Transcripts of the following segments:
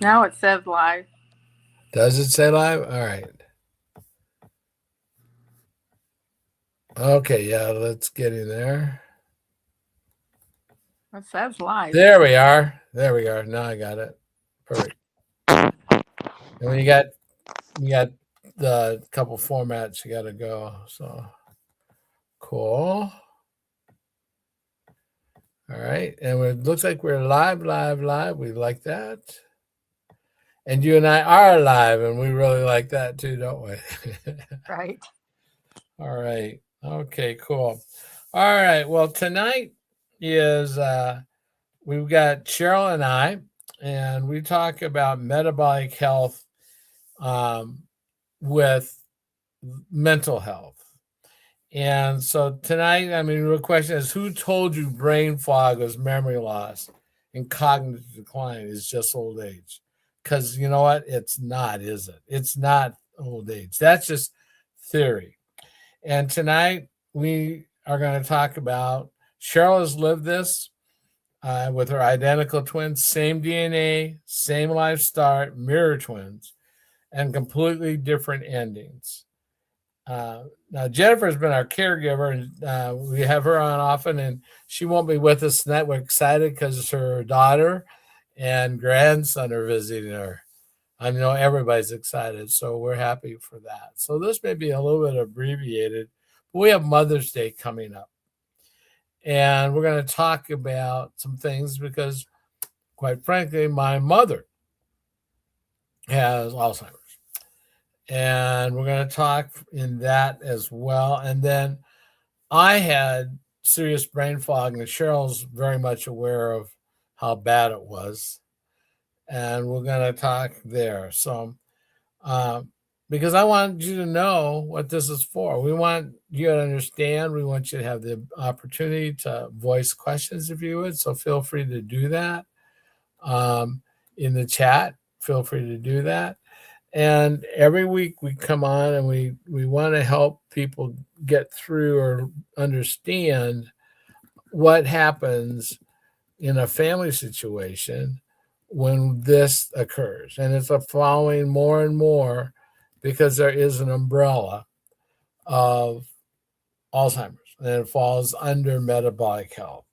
Now it says live. Does it say live? All right. Okay, yeah, let's get in there. It says live. There we are. There we are. Now I got it. Perfect. And when you got the couple formats you got to go. So cool. All right, and it looks like we're live, live, live. We like that. And you and I are live, and we really like that too, don't we? Right. All right. Okay, cool. All right. Well, tonight is we've got Cheryl and I, and we talk about metabolic health um, with mental health. And so tonight, I mean, the question is who told you brain fog is memory loss and cognitive decline is just old age? Because you know what? It's not, is it? It's not old age. That's just theory. And tonight, we are going to talk about Cheryl has lived this with her identical twins, same DNA, same life start, mirror twins, and completely different endings. Now Jennifer's been our caregiver, and we have her on often, and she won't be with us tonight. We're excited because her daughter and grandson are visiting her. I know everybody's excited, so we're happy for that. So this may be a little bit abbreviated, but we have Mother's Day coming up, and we're going to talk about some things because, quite frankly, my mother has Alzheimer's, and we're going to talk in that as well, and then I had serious brain fog, and Cheryl's very much aware of how bad it was, and we're going to talk there. So, um, because I want you to know what this is for. We want you to understand. We want you to have the opportunity to voice questions if you would. So feel free to do that um, in the chat. Feel free to do that. And every week we come on and we want to help people get through or understand what happens in a family situation when this occurs. And it's a following more and more because there is an umbrella of Alzheimer's and it falls under metabolic health.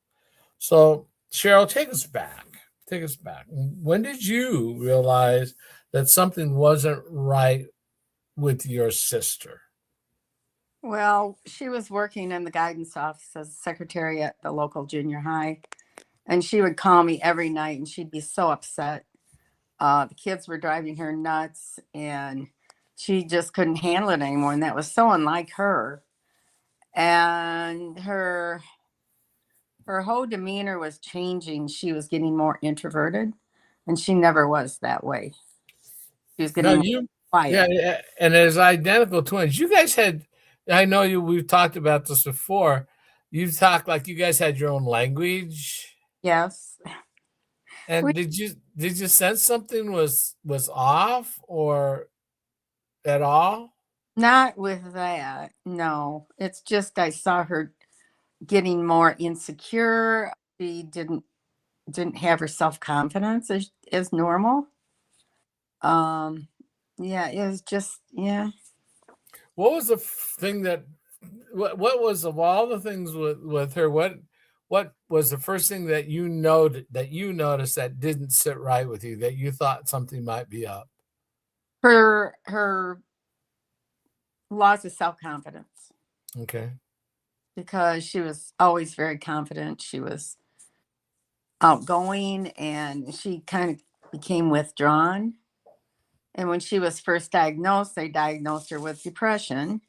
So, Cheryl, take us back. Take us back. When did you realize that something wasn't right with your sister? Well, she was working in the guidance office as a secretary at the local junior high, and she would call me every night, and she'd be so upset. The kids were driving her nuts, and she just couldn't handle it anymore, and that was so unlike her. And her whole demeanor was changing. She was getting more introverted, and she never was that way. She was No, getting more yeah, quiet. yeah, and as identical twins, you guys had. I know you. We've talked about this before. You've talked like you guys had your own language. Yes. We And did you sense something was off or at all? not with that. No. It's just I saw her getting more insecure. She didn't have her self-confidence as normal. Um yeah, it was just yeah. What was the thing that what was of all the things with her? What was the first thing that you noticed that didn't sit right with you that you thought something might be up? Her loss of self-confidence Okay. because she was always very confident. She was outgoing and she kind of became withdrawn. And when she was first diagnosed, they diagnosed her with depression,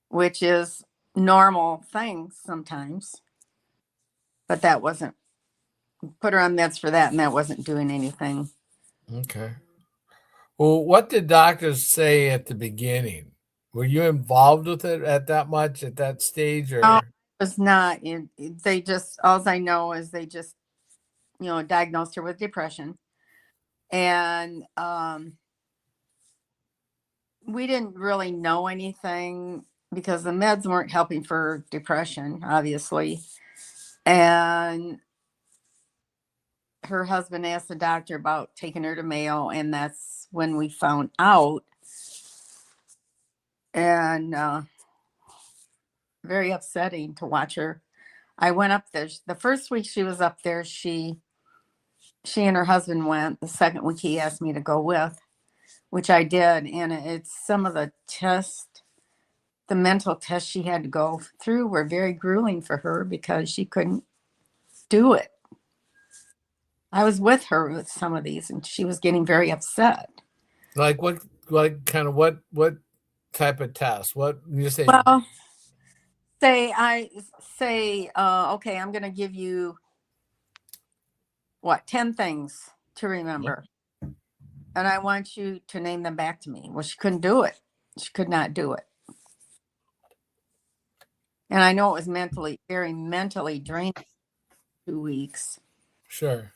which is normal thing sometimes. But that wasn't put her on meds for that, and that wasn't doing anything. Okay. Well, what did doctors say at the beginning? Were you involved with it at that much at that stage No, it or was not. They just all I know is they just diagnosed her with depression, and we didn't really know anything because the meds weren't helping for depression, obviously. And her husband asked the doctor about taking her to Mayo, and that's when we found out. And very upsetting to watch her. I went up there the first week she was up there. She and her husband went. The second week he asked me to go with, which I did. And it's some of the tests, the mental tests she had to go through were very grueling for her because she couldn't do it. I was with her with some of these, and she was getting very upset. Like what? Like kind of what type of test? What you say? Well, say, okay, I'm going to give you 10 things to remember, and I want you to name them back to me. Well, she couldn't do it. She could not do it. And I know it was very mentally draining. 2 weeks. Sure.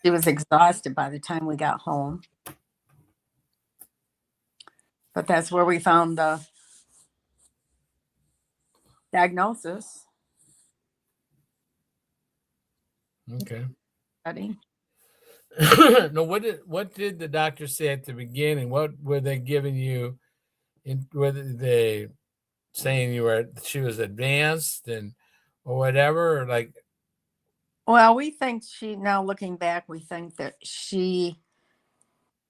She was exhausted by the time we got home. But that's where we found the diagnosis. Okay. Study. No, what did the doctor say at the beginning? What were they giving you? Were they saying she was advanced and or whatever? Or like, Well, we think now looking back, we think that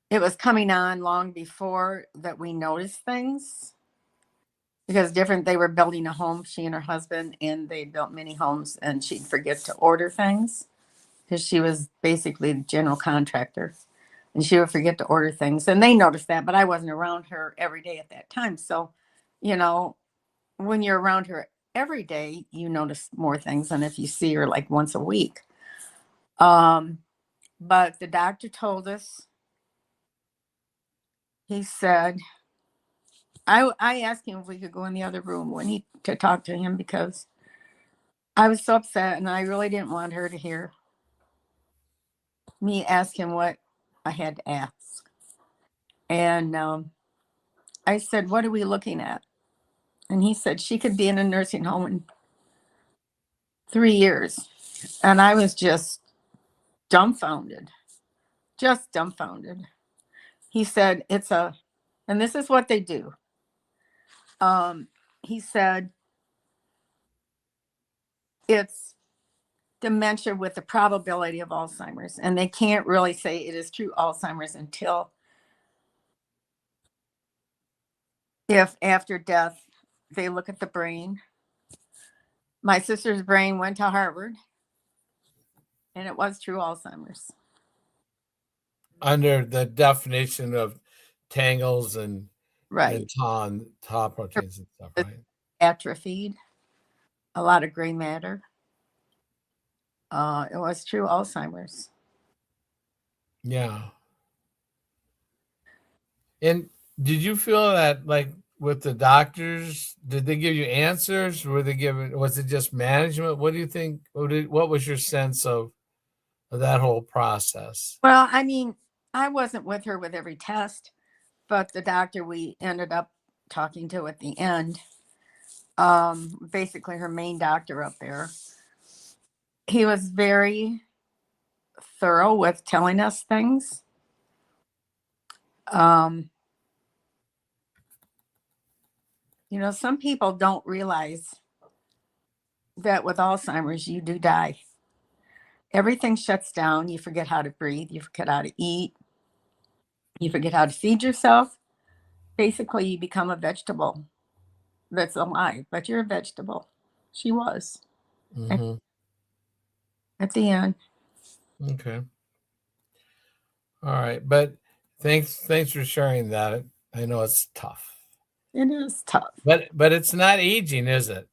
it was coming on long before that we noticed things. Because they were building a home, she and her husband, and they built many homes, and she'd forget to order things because she was basically the general contractor, and she would forget to order things. And they noticed that, but I wasn't around her every day at that time. So, when you're around her every day, you notice more things than if you see her like once a week. But the doctor told us, he said, I asked him if we could go in the other room to talk to him because I was so upset and I really didn't want her to hear me ask him what I had to ask. And I said, "What are we looking at?" And he said, "She could be in a nursing home in 3 years." And I was just dumbfounded, just dumbfounded. He said, and this is what they do. He said, it's dementia with the probability of Alzheimer's. And they can't really say it is true Alzheimer's until if after death they look at the brain. My sister's brain went to Harvard, and it was true Alzheimer's. under the definition of tangles and Right. tau proteins and stuff, right? Atrophied, a lot of gray matter. It was true Alzheimer's. Yeah. And did you feel that, like, with the doctors, did they give you answers? Was it just management? What do you think? What was your sense of that whole process? Well, I mean, I wasn't with her with every test, but the doctor we ended up talking to at the end, basically her main doctor up there, he was very thorough with telling us things. Some people don't realize that with Alzheimer's, you do die. Everything shuts down. You forget how to breathe. You forget how to eat. You forget how to feed yourself. Basically, you become a vegetable that's alive, but you're a vegetable. She was Mm-hmm. at the end. Okay. All right. But thanks for sharing that. I know it's tough. It is tough. But it's not aging, is it?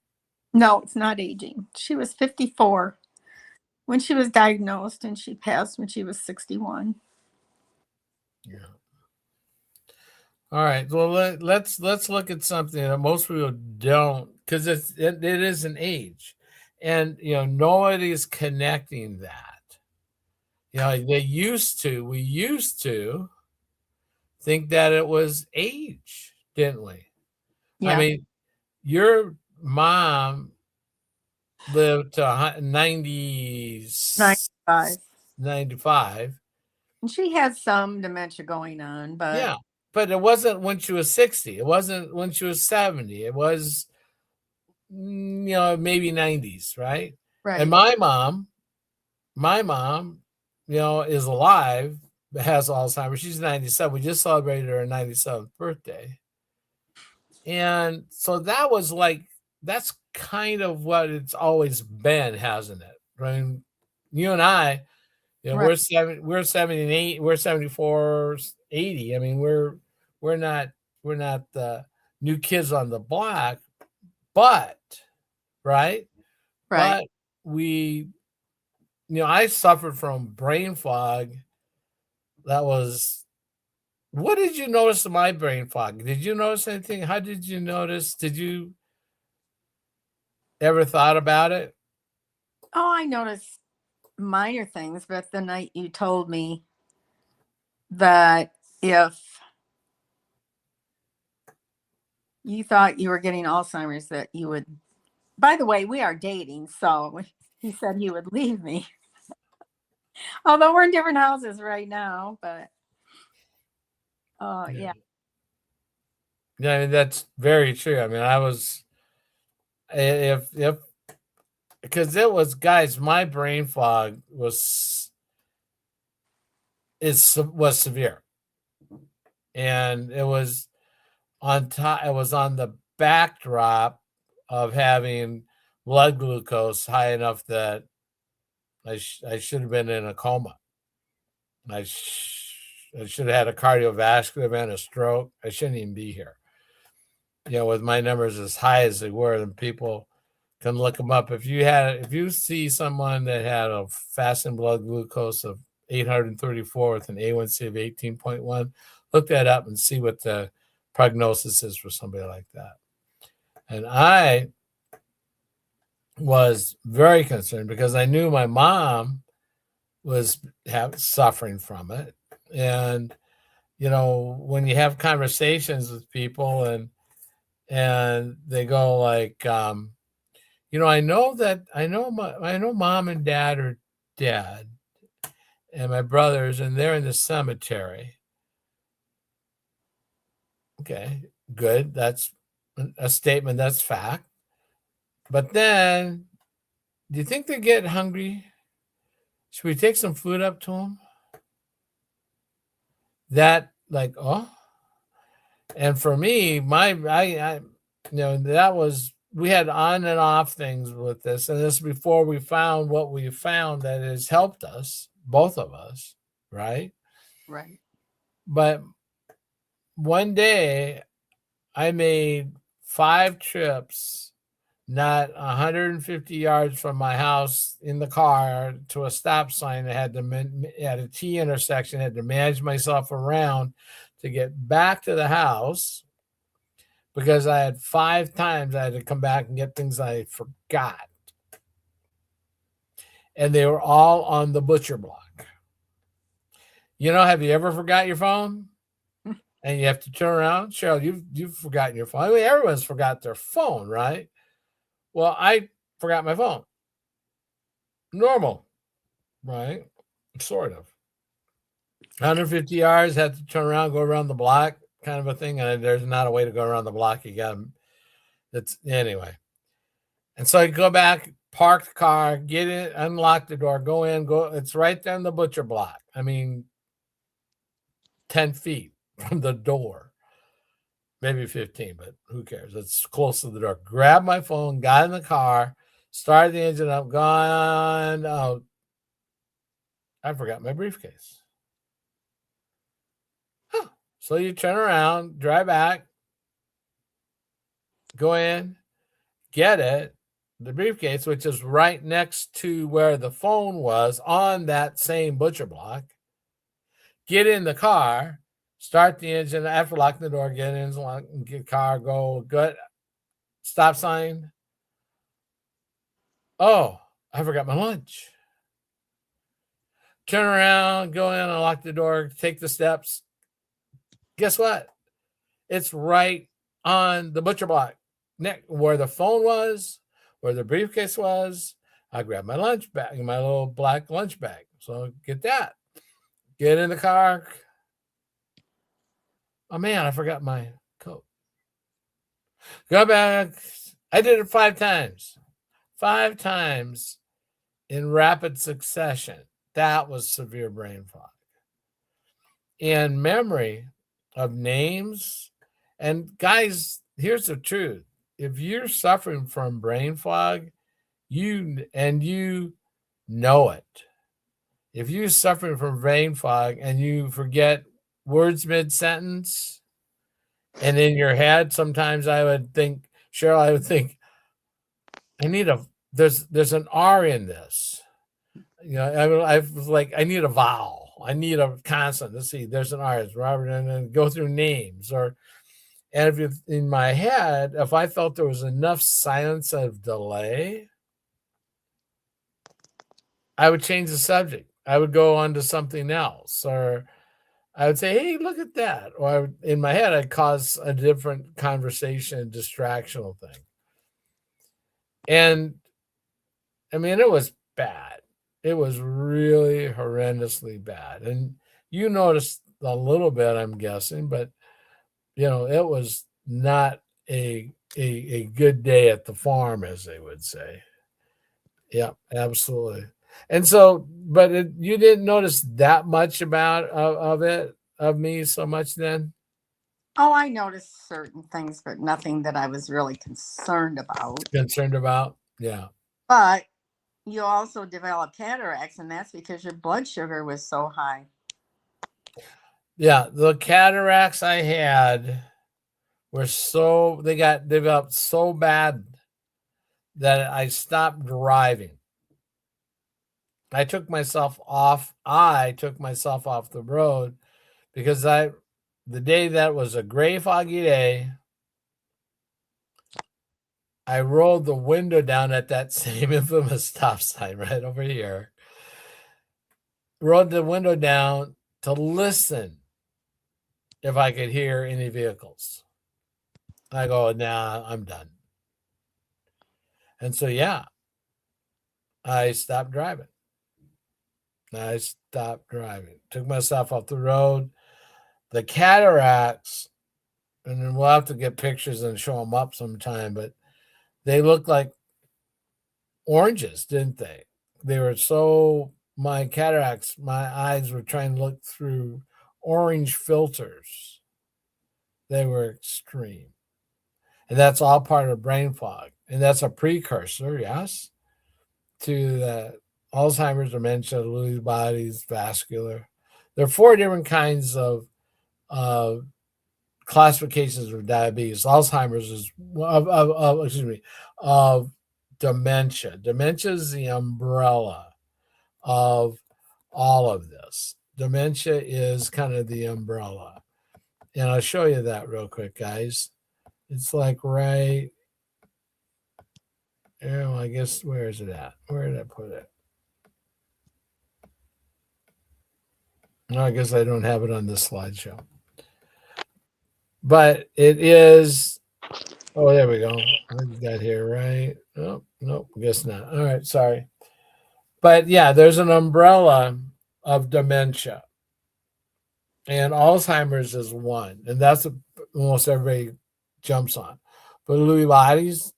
No, it's not aging. She was 54 when she was diagnosed, and she passed when she was 61. Yeah. All right. Well, let's look at something that most people don't, because it is an age, and nobody's connecting that. We used to think that it was age, didn't we? I Yeah, mean, your mom lived to 90, 95. 95. And she had some dementia going on, but Yeah. But it wasn't when she was 60. It wasn't when she was 70. It was, maybe 90s, right? And right, my mom, is alive, has Alzheimer's. She's 97. We just celebrated her 97th birthday. And so that's kind of what it's always been, hasn't it? I mean, you and I, right, we're 78, we're 74, 80. I mean, we're not we're not the new kids on the block, but right? right. But we, I suffered from brain fog. That was What did you notice in my brain fog? Did you notice anything? How did you notice? Did you ever thought about it? Oh, I noticed minor things, but the night you told me that if you thought you were getting Alzheimer's, that you would. By the way, we are dating, so he said he would leave me. Although we're in different houses right now, but Yeah. yeah, Yeah, I mean, that's very true. I mean, I was if because it was, guys, my brain fog was severe, and it was on the backdrop of having blood glucose high enough that I should have been in a coma. I should have had a cardiovascular event, a stroke. I shouldn't even be here. With my numbers as high as they were, and people can look them up. If you see someone that had a fasting blood glucose of 834 with an A1C of 18.1, look that up and see what the prognosis is for somebody like that. And I was very concerned because I knew my mom was suffering from it. And when you have conversations with people and they go like, I know mom and dad are dead, and my brothers, and they're in the cemetery. Okay, good. That's a statement. That's fact. But then, do you think they get hungry? Should we take some food up to them? That, like, oh, and for me, that was, we had on and off things with this, and this before we found what we found that has helped us, both of us, right? right. But one day I made 5 trips, not 150 yards from my house, in the car to a stop sign. I had to at a T intersection, had to manage myself around to get back to the house because I had 5 times I had to come back and get things I forgot. And they were all on the butcher block. Have you ever forgot your phone? And you have to turn around? Cheryl, you've forgotten your phone. I mean, everyone's forgot their phone, right? Well, I forgot my phone. Normal, right? Sort of. 150 yards, had to turn around, go around the block, kind of a thing. And there's not a way to go around the block. You got that's anyway. And so I go back, park the car, get in, unlock the door, go in, go. It's right there in the butcher block. I mean, 10 feet from the door, maybe 15, but who cares? It's close to the door. Grabbed my phone, got in the car, started the engine up, gone out. I forgot my briefcase. Huh. So you turn around, drive back, go in, get it, the briefcase, which is right next to where the phone was on that same butcher block. Get in the car, start the engine after locking the door, get in, get the car, go, good. Stop sign. Oh, I forgot my lunch. Turn around, go in, unlock the door, take the steps. Guess what? It's right on the butcher block, where the phone was, where the briefcase was. I grabbed my lunch bag, my little black lunch bag. So get that. Get in the car. Oh man, I forgot my coat. Go back. I did it 5 times. 5 times in rapid succession. That was severe brain fog. And memory of names. And guys, here's the truth. If you're suffering from brain fog, you know it. If you're suffering from brain fog and you forget words mid-sentence, and in your head, sometimes I would think, Cheryl, I would think, there's an R in this. I was like, I need a vowel. I need a consonant. Let's see, there's an R. It's Robert, and then go through names. And if in my head, if I felt there was enough silence of delay, I would change the subject. I would go on to something else, or I would say, "Hey, look at that." Or in my head, I'd cause a different conversation, distractional thing. And I mean, it was bad. It was really horrendously bad. And you noticed a little bit, I'm guessing, but it was not a good day at the farm, as they would say. Yeah, absolutely. And so, but you didn't notice that much of me so much then? Oh, I noticed certain things, but nothing that I was really concerned about. Concerned about? Yeah. But you also developed cataracts, and that's because your blood sugar was so high. Yeah, the cataracts I had they got developed so bad that I stopped driving. I took myself off the road because the day that was a gray, foggy day, I rolled the window down at that same infamous stop sign right over here. Rolled the window down to listen if I could hear any vehicles. I go, nah, I'm done. And so, yeah, I stopped driving. Took myself off the road. The cataracts, and then we'll have to get pictures and show them up sometime, but they looked like oranges, didn't they? They were my cataracts, my eyes were trying to look through orange filters. They were extreme. And that's all part of brain fog. And that's a precursor, yes, to the Alzheimer's, dementia, Lewy bodies, vascular. There are 4 different kinds of classifications of diabetes. Alzheimer's is of dementia. Dementia is the umbrella of all of this. Dementia is kind of the umbrella. And I'll show you that real quick, guys. It's like right, I guess, where is it at? Where did I put it? No, I guess I don't have it on this slideshow. But it is, there we go. I got here, right? Oh, nope, guess not. All right, sorry. But yeah, there's an umbrella of dementia. And Alzheimer's is one. And that's what almost everybody jumps on. But Lewy bodies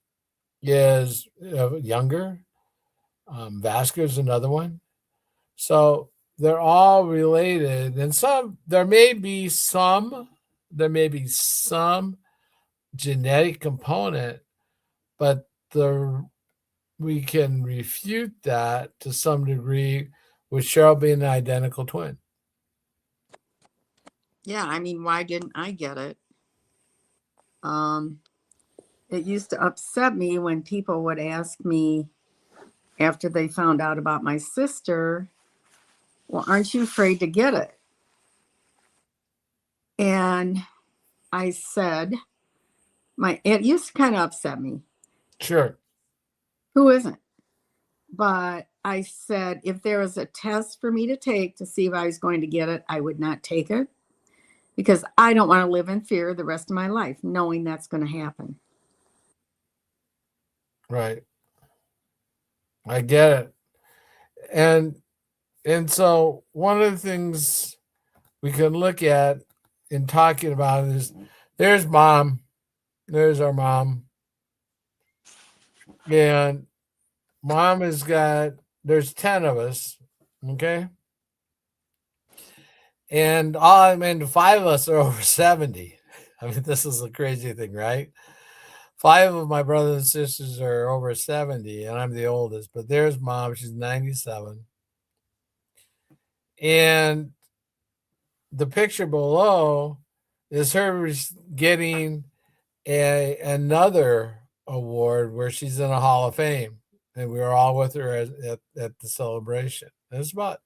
is younger. Vascular is another one. So they're all related. And there may be some genetic component, but we can refute that to some degree with Cheryl being an identical twin. Yeah, I mean, why didn't I get it? It used to upset me when people would ask me after they found out about my sister, well, aren't you afraid to get it? And I said, it used to kind of upset me. Sure. Who isn't? But I said, if there was a test for me to take to see if I was going to get it, I would not take it because I don't want to live in fear the rest of my life, knowing that's going to happen. Right. I get it. And And so one of the things we can look at in talking about is there's mom, there's our mom, and mom has got, there's 10 of us, okay? And all, I mean, 5 of us are over 70. I mean, this is a crazy thing, right? 5 of my brothers and sisters are over 70, and I'm the oldest, but there's mom, she's 97. And the picture below is her getting another award where she's in a Hall of Fame, and we were all with her at the celebration. It was about,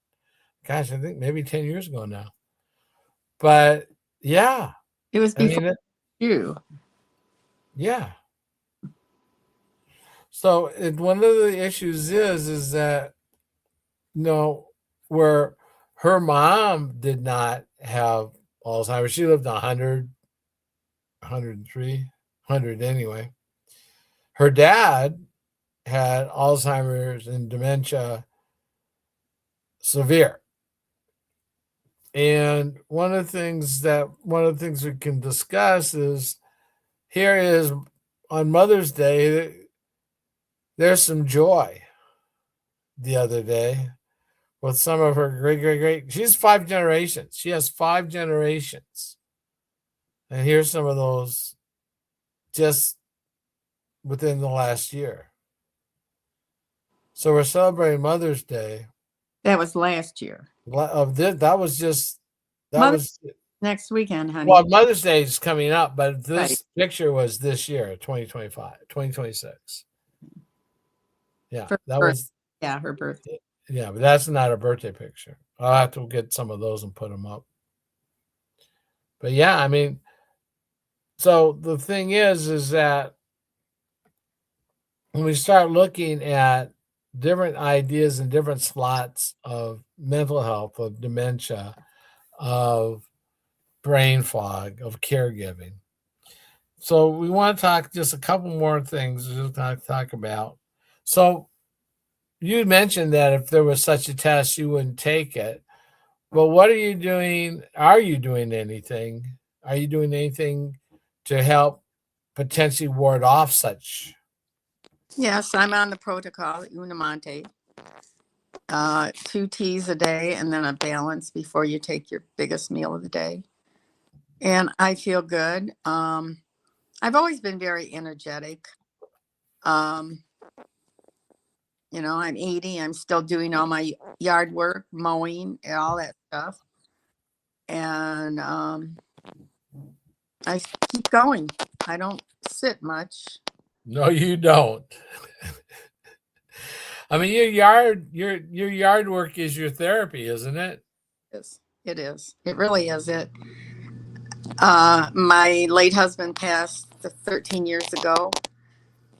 gosh, I think maybe 10 years ago now. But yeah, It was I mean, before you. yeah. So one of the issues is that where her mom did not have Alzheimer's. She lived 100, 103, 100 anyway. Her dad had Alzheimer's and dementia severe. And one of the things we can discuss is here is on Mother's Day, there's some joy the other day with some of her great. She's 5 generations. She has 5 generations. And here's some of those just within the last year. So we're celebrating Mother's Day. That was last year. That was just, that Mother's was, next weekend, honey. well, Mother's Day is coming up, but this Right. picture was this year, 2025, 2026. Yeah, For that her, was, yeah, her birthday. yeah, but that's not a birthday picture. I'll have to get some of those and put them up. But yeah, I mean, so the thing is that when we start looking at different ideas and different slots of mental health, of dementia, of brain fog, of caregiving. So we want to talk just a couple more things to talk about. So you mentioned that if there was such a test, you wouldn't take it. But what are you doing? Are you doing anything? Are you doing anything to help potentially ward off such? Yes, I'm on the protocol at Unamonte. 2 teas a day and then a balance before you take your biggest meal of the day. And I feel good. I've always been very energetic. Um, I'm 80. I'm still doing all my yard work, mowing, and all that stuff. And I keep going. I don't sit much. No, you don't. I mean, your yard work is your therapy, isn't it? It is. It really is. My late husband passed 13 years ago,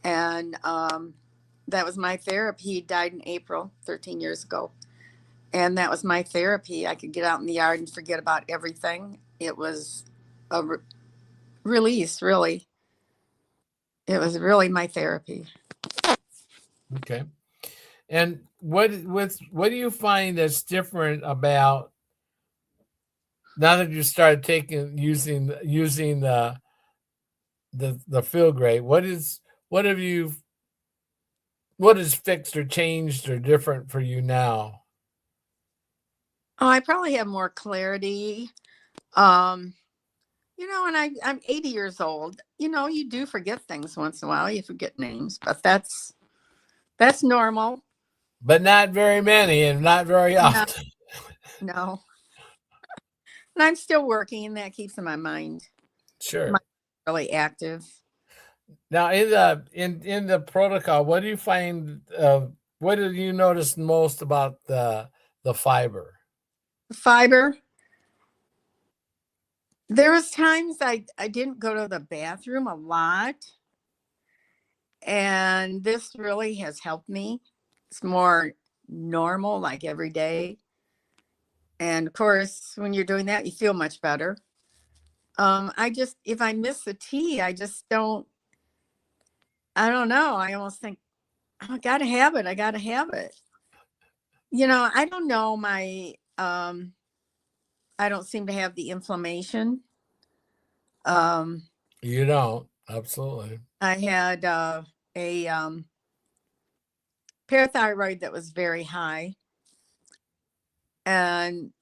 and that was my therapy. He died in April 13 years ago, and that was my therapy. I could get out in the yard and forget about everything. It was a release, really. It was really my therapy. Okay. And what do you find that's different about now that you started using the feel great? What have you what is fixed or changed or different for you now? Oh, I probably have more clarity. Um, and I'm 80 years old. You do forget things once in a while. You forget names, but that's normal. But not very many and not very No, often. no. And I'm still working, and that keeps my mind Sure. really active. Now in the protocol, what do you find what did you notice most about the fiber? Fiber. There was times I didn't go to the bathroom a lot, and this really has helped me. It's more normal, like every day. And of course, when you're doing that, you feel much better. If I miss the tea, I don't. I don't know. I almost think, oh, I gotta have it. I gotta have it. I don't know. I don't seem to have the inflammation. Um, You don't. Absolutely. I had a parathyroid that was very high, and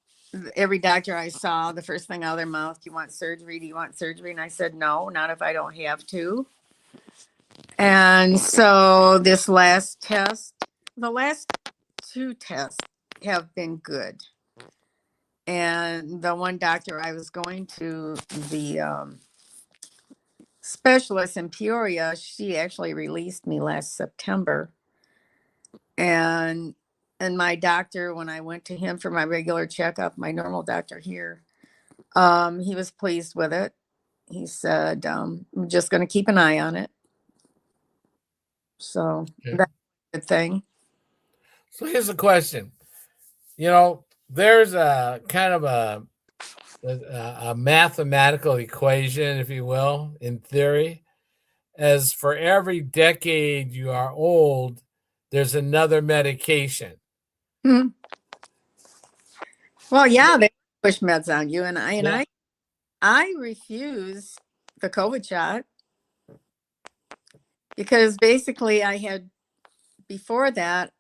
every doctor I saw, the first thing out of their mouth, "Do you want surgery? Do you want surgery?" And I said, "No, not if I don't have to." And so this last test, the last two tests have been good. And the one doctor I was going to, the specialist in Peoria, she actually released me last September. And my doctor, when I went to him for my regular checkup, my normal doctor here, he was pleased with it. He said, "I'm just going to keep an eye on it." So Okay. that's a good thing. So here's the question. There's a kind of a mathematical equation, if you will, in theory, as for every decade you are old, there's another medication. Hmm. Well, yeah, they push meds on you, and Yeah. I refuse the COVID shot because basically I had before that,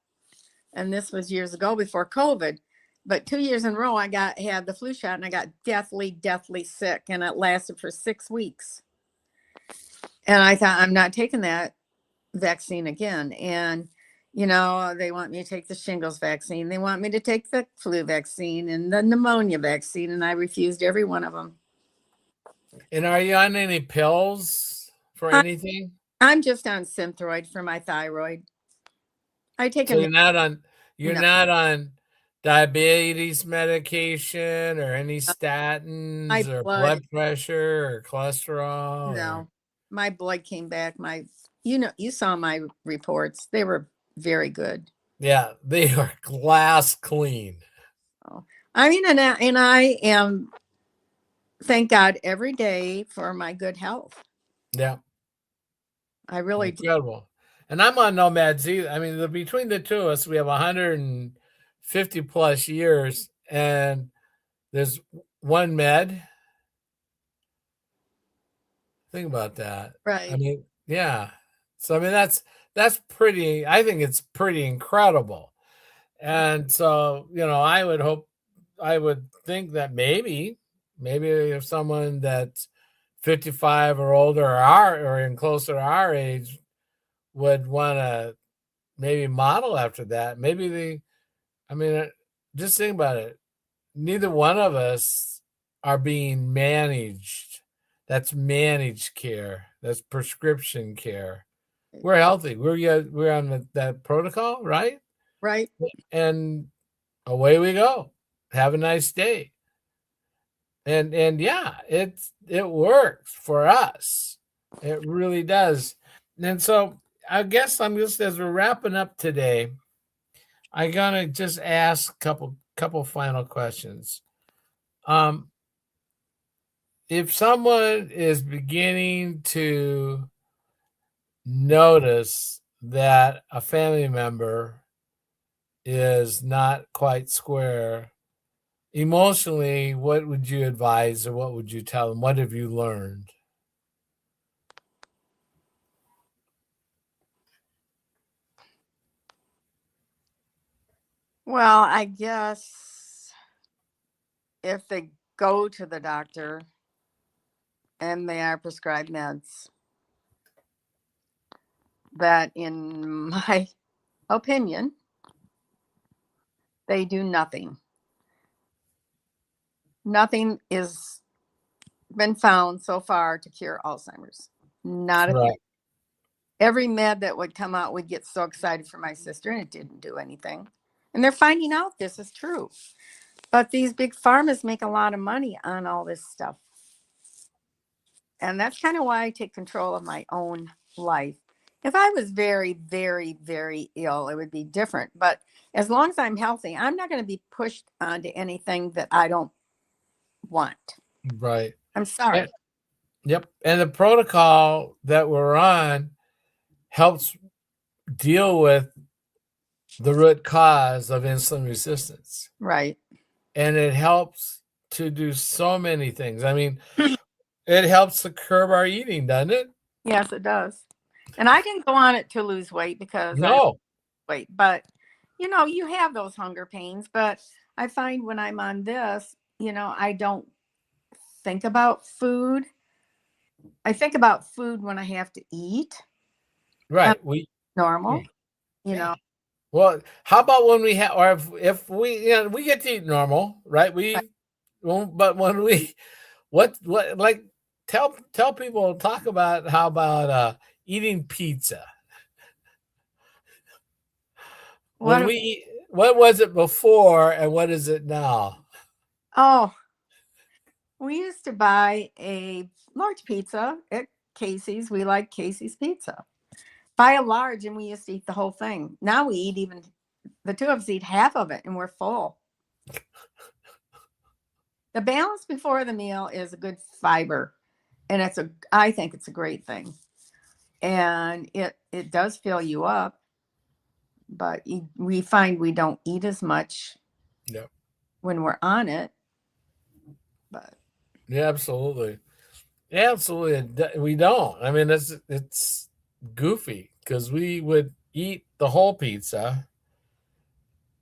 and this was years ago before COVID, but 2 years in a row I had the flu shot and I got deathly sick, and it lasted for 6 weeks. And I thought, I'm not taking that vaccine again. And they want me to take the shingles vaccine. They want me to take the flu vaccine and the pneumonia vaccine, and I refused every one of them. And are you on any pills for I, anything? I'm just on Synthroid for my thyroid. I take So a you're no, not on diabetes medication or any my statins or blood. blood pressure or cholesterol or No, my blood came back. You saw my reports. They were very good. yeah, they are glass clean. So, I mean, and I am, thank God, every day for my good health. Yeah, I really do. incredible. And I'm on no meds either. I mean, between the two of us, we have 150 plus years, and there's one med. Think about that. I Right. mean, yeah. So I mean, that's pretty. I think it's pretty incredible. And so, I would think that maybe if someone that's 55 or older or in closer to our age would want to maybe model after that. I mean, just think about it. Neither one of us are being managed. That's managed care. That's prescription care. We're healthy. We're on that protocol, right? Right. And away we go. Have a nice day. And yeah, it works for us. It really does. And so I guess I'm just as we're wrapping up today, I gotta just ask a couple final questions. Um, if someone is beginning to notice that a family member is not quite square emotionally, what would you advise or what would you tell them? What have you learned? Well, I guess if they go to the doctor and they are prescribed meds, that in my opinion, they do nothing. Nothing is been found so far to cure Alzheimer's. Not a thing. Right. Every med that would come out would get so excited for my sister, and it didn't do anything. And they're finding out this is true. But these big pharmas make a lot of money on all this stuff. And that's kind of why I take control of my own life. If I was very ill, it would be different. But as long as I'm healthy, I'm not going to be pushed onto anything that I don't want. Right. I'm sorry. Yep. And the protocol that we're on helps deal with the root cause of insulin resistance. Right. And it helps to do so many things. I mean, it helps to curb our eating, doesn't it? Yes, it does. And I didn't go on it to lose weight because I No. weight, but you have those hunger pains, but I find when I'm on this, I don't think about food. I think about food when I have to eat. Right. Normal, you yeah. know. Well, how about when we have, or if we, we get to eat normal, right? But when we, what, like, tell people, talk about how about eating pizza. When What? we eat, what was it before and what is it now? Oh, we used to buy a large pizza at Casey's. We like Casey's pizza. Buy a large, and we used to eat the whole thing. Now we eat even the two of us eat half of it, and we're full. The balance before the meal is a good fiber, and I think it's a great thing, and it does fill you up, but we find we don't eat as much Yep. when we're on it. But Yeah, absolutely. Absolutely. We don't. I mean, it's goofy because we would eat the whole pizza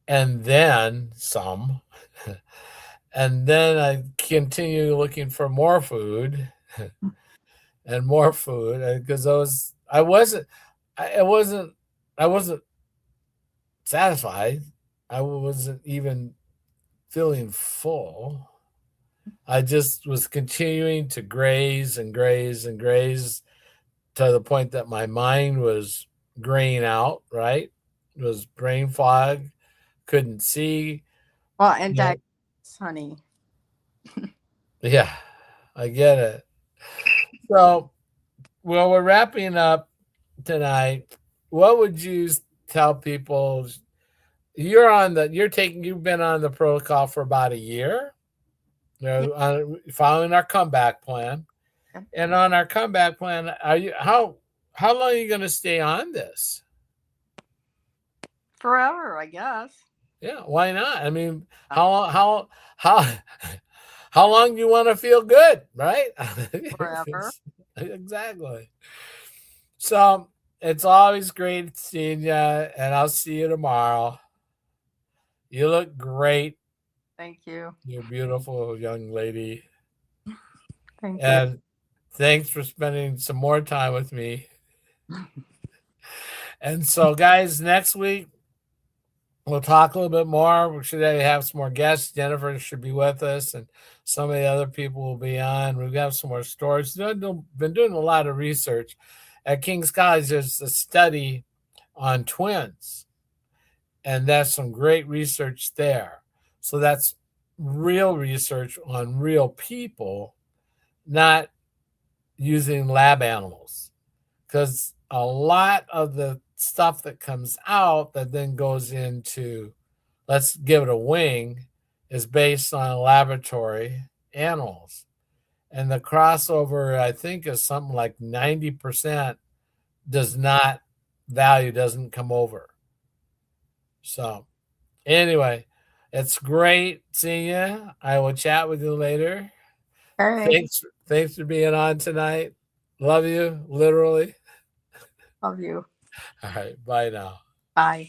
and then some. And then I continue looking for more food and more food because I wasn't I wasn't I wasn't satisfied. I wasn't even feeling full. I just was continuing to graze and graze and graze to the point that my mind was graying out, right? It was brain fog, couldn't see. well, and You know, diabetes, honey. yeah, I get it. So, well, we're wrapping up tonight. What would you tell people? You've been on the protocol for about a year, Yeah, following our comeback plan. And on our comeback plan, how long are you going to stay on this? forever, I guess. Yeah, why not? I mean, how how long do you want to feel good, right? Forever. Exactly. So it's always great seeing you, and I'll see you tomorrow. You look great. Thank you. You're a beautiful young lady. Thank you. And thanks for spending some more time with me. And so, guys, next week we'll talk a little bit more. We should have some more guests. Jennifer should be with us, and some of the other people will be on. We've got some more stories. Been doing a lot of research at King's College. There's a study on twins, and that's some great research there. So that's real research on real people, not using lab animals, because a lot of the stuff that comes out that then goes into let's give it a wing is based on laboratory animals. And the crossover, I think, is something like 90% doesn't come over. So, anyway, it's great seeing you. I will chat with you later. All right. Thanks for being on tonight. Love you, literally. Love you. All right, bye now. Bye.